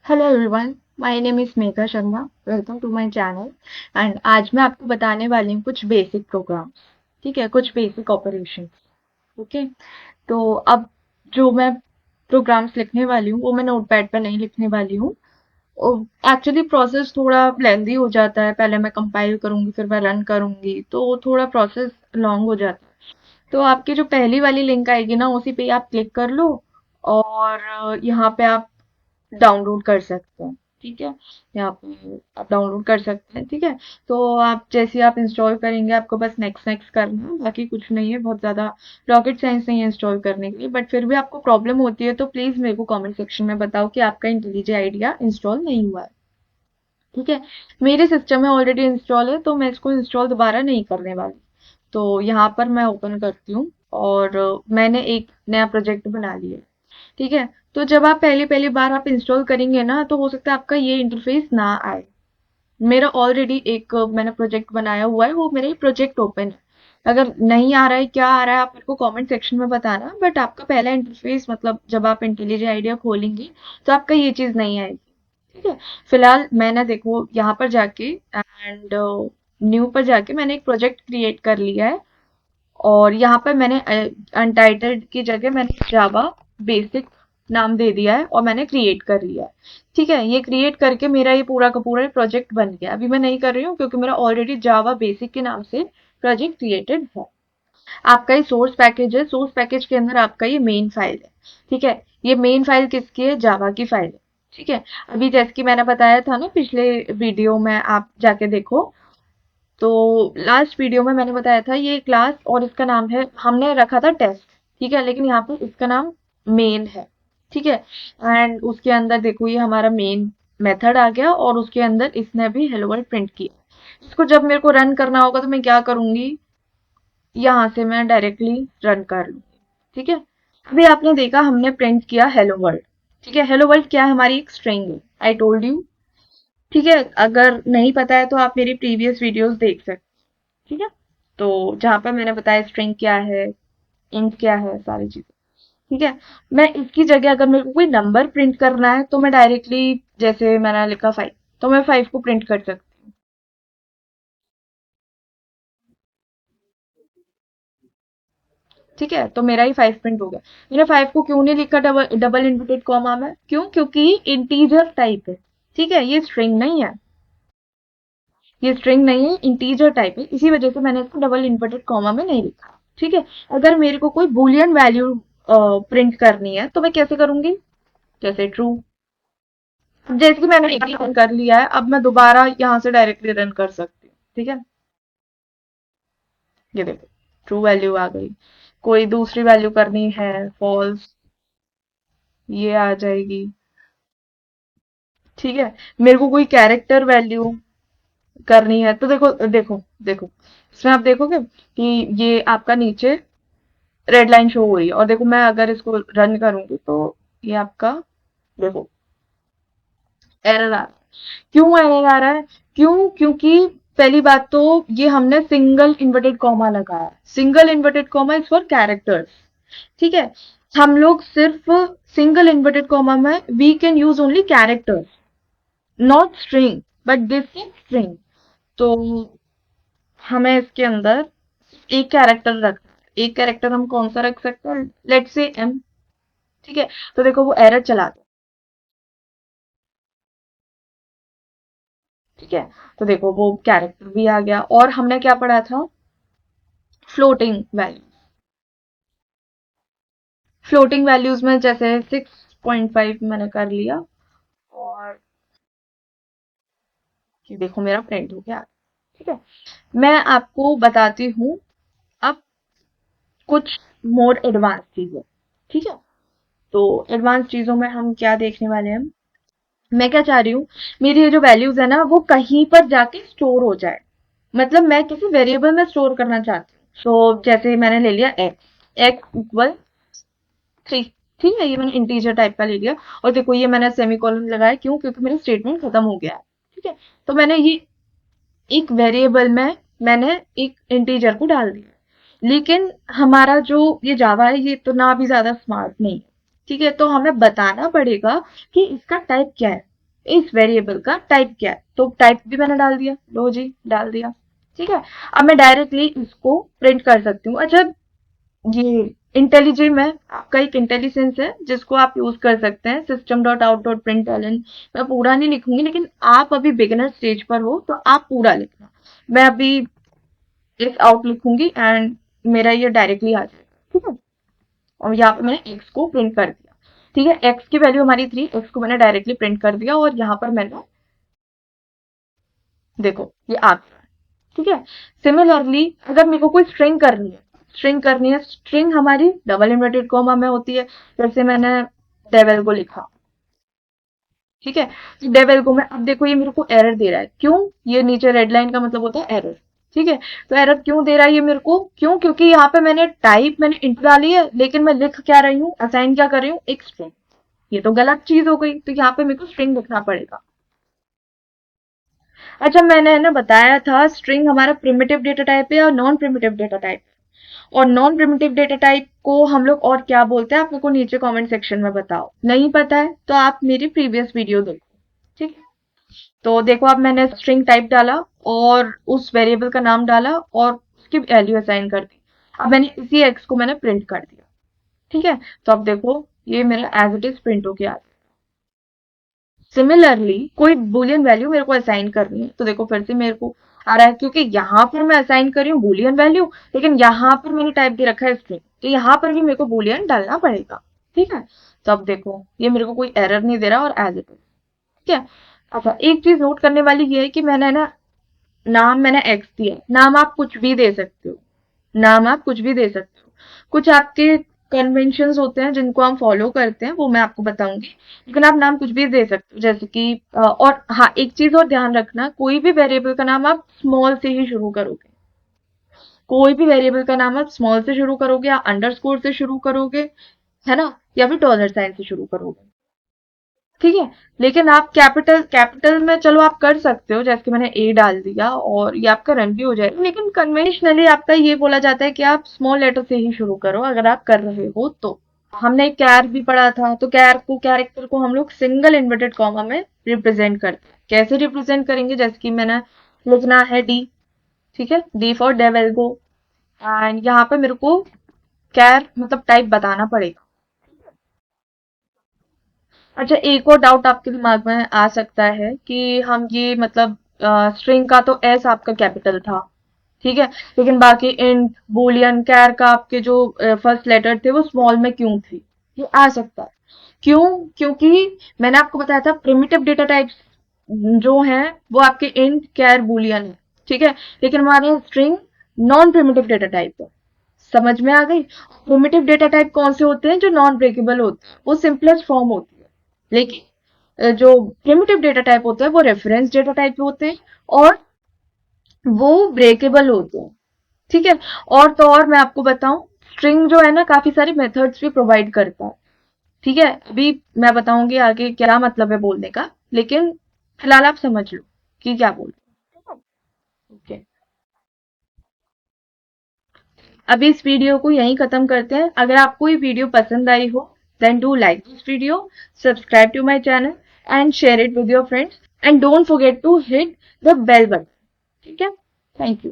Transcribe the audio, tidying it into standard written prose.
Hello everyone, my name is Megha Sharma. Welcome to my channel. And आज मैं आपको बताने वाली हूँ कुछ बेसिक प्रोग्राम। ठीक है, कुछ बेसिक ऑपरेशन। ओके। तो अब जो मैं प्रोग्राम्स लिखने वाली हूँ वो मैं नोटपैड पर नहीं लिखने वाली हूँ। एक्चुअली प्रोसेस थोड़ा लेंदी हो जाता है, पहले मैं कंपाइल करूंगी फिर मैं रन करूंगी, तो थोड़ा प्रोसेस लॉन्ग हो जाता है। तो आपकी जो पहली वाली लिंक आएगी ना, उसी पे आप क्लिक कर लो और यहाँ पे आप डाउनलोड कर सकते हैं। ठीक है, यहाँ पे आप डाउनलोड कर सकते हैं। ठीक है, तो आप जैसे आप इंस्टॉल करेंगे आपको बस नेक्स्ट नेक्स्ट करना है, बाकी कुछ नहीं है, बहुत ज़्यादा रॉकेट साइंस नहीं है इंस्टॉल करने के लिए। बट फिर भी आपको प्रॉब्लम होती है तो प्लीज़ मेरे को कमेंट सेक्शन में बताओ कि आपका इंटेलिजे आइडिया इंस्टॉल नहीं हुआ है। ठीक है, मेरे सिस्टम में ऑलरेडी इंस्टॉल है तो मैं इसको इंस्टॉल दोबारा नहीं करने वाली। तो यहाँ पर मैं ओपन करती हूँ और मैंने एक नया प्रोजेक्ट बना लिया है। ठीक है, तो जब आप पहली पहली बार आप इंस्टॉल करेंगे ना, तो हो सकता है आपका ये इंटरफेस ना आए। मेरा ऑलरेडी एक मैंने प्रोजेक्ट बनाया हुआ है, वो मेरा प्रोजेक्ट ओपन है। अगर नहीं आ रहा है, क्या आ रहा है, आप मेरे को कमेंट सेक्शन में बताना। बट आपका पहला इंटरफेस मतलब जब आप इंटेलिजेंट आइडिया खोलेंगी तो आपका ये चीज नहीं आएगी। ठीक है, फिलहाल मैंने देखो यहाँ पर जाके एंड न्यू पर जाके मैंने एक प्रोजेक्ट क्रिएट कर लिया है। और यहाँ पर मैंने अनटाइटल्ड की जगह मैंने जावा बेसिक नाम दे दिया है और मैंने क्रिएट कर लिया है। ठीक है, ये क्रिएट करके मेरा ये पूरा का पूरा प्रोजेक्ट बन गया। अभी मैं नहीं कर रही हूँ क्योंकि मेरा ऑलरेडी जावा बेसिक के नाम से प्रोजेक्ट क्रिएटेड है। आपका ये सोर्स पैकेज है, सोर्स पैकेज के अंदर आपका ये मेन फाइल है। ठीक है, ये मेन फाइल किसकी है? जावा की फाइल है। ठीक है, अभी जैसे कि मैंने बताया था ना पिछले वीडियो में, आप जाके देखो। तो लास्ट वीडियो में मैंने बताया था ये क्लास और इसका नाम है, हमने रखा था टेस्ट। ठीक है, लेकिन यहाँ पे इसका नाम मेन है। ठीक है, एंड उसके अंदर देखो ये हमारा मेन मेथड आ गया और उसके अंदर इसने भी हेलो वर्ल्ड प्रिंट किया। इसको जब मेरे को रन करना होगा तो मैं क्या करूंगी, यहाँ से मैं डायरेक्टली रन कर लूंगी। ठीक है, अभी आपने देखा हमने प्रिंट किया हेलो वर्ल्ड। ठीक है, हेलो वर्ल्ड क्या है? हमारी एक स्ट्रिंग है, आई टोल्ड यू। ठीक है, अगर नहीं पता है तो आप मेरी प्रीवियस वीडियोस देख सकते हैं। ठीक है, तो जहां पर मैंने बताया स्ट्रिंग क्या है, इंट क्या है, सारी चीजें। ठीक है, मैं इसकी जगह अगर मेरे को कोई नंबर प्रिंट करना है तो मैं डायरेक्टली, जैसे मैंने लिखा 5, तो मैं 5 को प्रिंट कर सकती हूँ। ठीक है, तो मेरा ही 5 प्रिंट हो गया। मैंने 5 को क्यों नहीं लिखा डबल डबल इन्वर्टेड कॉमा में? क्यों? क्योंकि इंटीजर टाइप है। ठीक है, ये स्ट्रिंग नहीं है, ये स्ट्रिंग नहीं है, इंटीजर टाइप है, इसी वजह से मैंने इसको डबल इन्वर्टेड कॉमा में नहीं लिखा। ठीक है, अगर मेरे को कोई बुलियन वैल्यू प्रिंट करनी है तो मैं कैसे करूंगी? जैसे ट्रू। जैसे कि मैंने एक रन कर लिया है, अब मैं दोबारा यहाँ से डायरेक्टली रन कर सकती हूँ। ठीक है, ये देखो ट्रू वैल्यू आ गई। कोई दूसरी वैल्यू करनी है, फॉल्स, ये आ जाएगी। ठीक है, मेरे को कोई कैरेक्टर वैल्यू करनी है तो देखो देखो देखो, इसमें आप देखोगे कि ये आपका नीचे रेड लाइन शो हो रही है। और देखो मैं अगर इसको रन करूंगी तो ये आपका देखो एरर आ रहा है। क्यों एरर आ रहा है? क्यों? क्योंकि पहली बात तो ये हमने सिंगल इन्वर्टेड कॉमा लगाया। Single inverted comma is for characters. ठीक है, हम लोग सिर्फ सिंगल इन्वर्टेड कॉमा में we can use only characters, not string, but this is string. तो हमें इसके अंदर एक कैरेक्टर रखना है। एक कैरेक्टर हम कौन सा रख सकते हैं? Let's say M. ठीक है, तो देखो वो एरर चला गया। ठीक है, तो देखो वो कैरेक्टर भी आ गया। और हमने क्या पढ़ा था? Floating value. फ्लोटिंग वैल्यूज में जैसे 6.5 मैंने कर लिया और ये देखो मेरा प्रिंट हो गया। ठीक है, मैं आपको बताती हूँ अब कुछ मोर एडवांस चीजें। ठीक है, तो एडवांस चीजों में हम क्या देखने वाले हैं? मैं क्या चाह रही हूँ, मेरी ये जो वैल्यूज है ना वो कहीं पर जाके स्टोर हो जाए। मतलब मैं किसी वेरिएबल में स्टोर करना चाहती हूँ। तो जैसे मैंने ले लिया एक्स, एक्स इक्वल 3। ठीक है, ये मैंने इंटीजर टाइप का ले लिया। और देखो ये मैंने सेमीकोलन लगाया, क्यों? क्योंकि मेरा स्टेटमेंट खत्म हो गया है। ठीक है, तो मैंने ये एक वेरिएबल में मैंने एक इंटीजर को डाल दिया। लेकिन हमारा जो ये जावा है ये तो ना भी ज्यादा स्मार्ट नहीं है। ठीक है, तो हमें बताना पड़ेगा कि इसका टाइप क्या है। इस वेरिएबल का टाइप क्या है, तो टाइप भी मैंने डाल दिया, लो जी डाल दिया। ठीक है, अब मैं डायरेक्टली इसको प्रिंट कर सकती हूँ। अच्छा, ये इंटेलिजिम है, आपका एक इंटेलिजेंस है जिसको आप यूज कर सकते हैं, system dot out dot print ln. मैं पूरा नहीं लिखूंगी, लेकिन आप अभी बिगिनर स्टेज पर हो तो आप पूरा लिखना। मैं अभी एक आउट लिखूंगी एंड मेरा ये डायरेक्टली आ जाएगा। ठीक है, और यहाँ पे मैंने एक्स को प्रिंट कर दिया। ठीक है, एक्स की वैल्यू हमारी 3, एक्स को मैंने डायरेक्टली प्रिंट कर दिया और यहाँ पर मैंने, देखो ये आ गया। ठीक है, सिमिलरली अगर मेरे को कोई स्ट्रिंग करनी है, स्ट्रिंग हमारी डबल इन्वर्टेड कॉमा में होती है। जैसे मैंने डेविल को लिखा, ठीक है, तो डेविल को मैं, अब देखो ये मेरे को एरर दे रहा है, क्यों? ये नीचे रेड लाइन का मतलब होता है एरर। ठीक है, तो एरर क्यों दे रहा है ये मेरे को? क्यों? क्योंकि यहाँ पे मैंने इंट डाली है, लेकिन मैं लिख क्या रही हूँ, असाइन क्या कर रही हूँ, एक स्ट्रिंग। ये तो गलत चीज हो गई, तो यहाँ पे मेरे को स्ट्रिंग लिखना पड़ेगा। अच्छा, मैंने है ना बताया था स्ट्रिंग हमारा प्रिमिटिव डेटा टाइप है या नॉन प्रिमिटिव डेटा टाइप, और नॉन प्रिमिटिव डेटा टाइप को हम लोग और क्या बोलते हैं, आप मेरे को नीचे कमेंट सेक्शन में बताओ। नहीं पता है तो आप मेरी प्रीवियस वीडियो देखो। ठीक है, तो देखो अब मैंने स्ट्रिंग टाइप डाला और उस वेरिएबल का नाम डाला और उसकी वैल्यू असाइन कर दी। अब मैंने इसी एक्स को मैंने प्रिंट कर दिया। ठीक है, तो अब देखो ये मेरा एज इट इज प्रिंट होके आ गया। सिमिलरली कोई बुलियन वैल्यू मेरे को असाइन करनी है, तो देखो फिर से मेरे को आ रहा है, क्योंकि यहाँ पर मैं असाइन कर रही हूँ बुलियन वैल्यू, लेकिन यहाँ पर मैंने टाइप दे रखा है स्ट्रिंग, तो यहाँ पर भी मेरे को बुलियन डालना पड़ेगा। ठीक है, तो अब देखो ये मेरे को कोई एरर नहीं दे रहा और एज इट इज। ठीक है, अच्छा एक चीज नोट करने वाली ये है कि मैंने ना नाम मैंने एक्स दिया, नाम आप कुछ भी दे सकते हो, नाम आप कुछ भी दे सकते हो। कुछ आपके कन्वेंशंस होते हैं जिनको हम फॉलो करते हैं, वो मैं आपको बताऊंगी, लेकिन आप नाम कुछ भी दे सकते हो, जैसे कि और हाँ एक चीज और ध्यान रखना, कोई भी वेरिएबल का नाम आप स्मॉल से ही शुरू करोगे। कोई भी वेरिएबल का नाम आप स्मॉल से शुरू करोगे या अंडरस्कोर से शुरू करोगे, है ना, या फिर डॉलर साइन से शुरू करोगे। ठीक है, लेकिन आप कैपिटल कैपिटल में चलो आप कर सकते हो, जैसे कि मैंने ए डाल दिया और ये आपका रन भी हो जाएगा, लेकिन कन्वेंशनली आपका ये बोला जाता है कि आप स्मॉल लेटर से ही शुरू करो अगर आप कर रहे हो तो। हमने कैर भी पढ़ा था, तो कैर को, कैरेक्टर को हम लोग सिंगल इन्वर्टेड कॉमा में रिप्रेजेंट करते हैं। कैसे रिप्रेजेंट करेंगे, जैसे कि मैंने लिखना है डी, ठीक है, डी फॉर डेवेल्गो, एंड यहाँ पे मेरे को कैर मतलब टाइप बताना पड़ेगा। अच्छा, एक और डाउट आपके दिमाग में आ सकता है कि हम ये मतलब स्ट्रिंग का तो एस आपका कैपिटल था, ठीक है, लेकिन बाकी इंट बूलियन कैर का आपके जो फर्स्ट लेटर थे वो स्मॉल में क्यों थे? ये आ सकता है। क्यों? क्योंकि मैंने आपको बताया था प्रिमिटिव डेटा टाइप्स जो हैं वो आपके इंट कैर बूलियन है, ठीक है, लेकिन हमारे string non primitive data type है। समझ में आ गई? प्रिमिटिव डेटा टाइप कौन से होते हैं? जो नॉन ब्रेकेबल होते हैं, वो सिंपलेस्ट फॉर्म होती है। लेकिन जो प्रिमिटिव डेटा टाइप होते हैं वो रेफरेंस डेटा टाइप होते हैं और वो ब्रेकेबल होते हैं। ठीक है, और तो और मैं आपको बताऊं, स्ट्रिंग जो है ना काफी सारे मेथड्स भी प्रोवाइड करता है। ठीक है, अभी मैं बताऊंगी आगे क्या मतलब है बोलने का, लेकिन फिलहाल आप समझ लो कि क्या बोल रहे हैं। ओके, अभी इस वीडियो को यहीं खत्म करते हैं। अगर आपको ये वीडियो पसंद आई हो, then do like this video, subscribe to my channel and share it with your friends, and don't forget to hit the bell button. ठीक है, थैंक यू।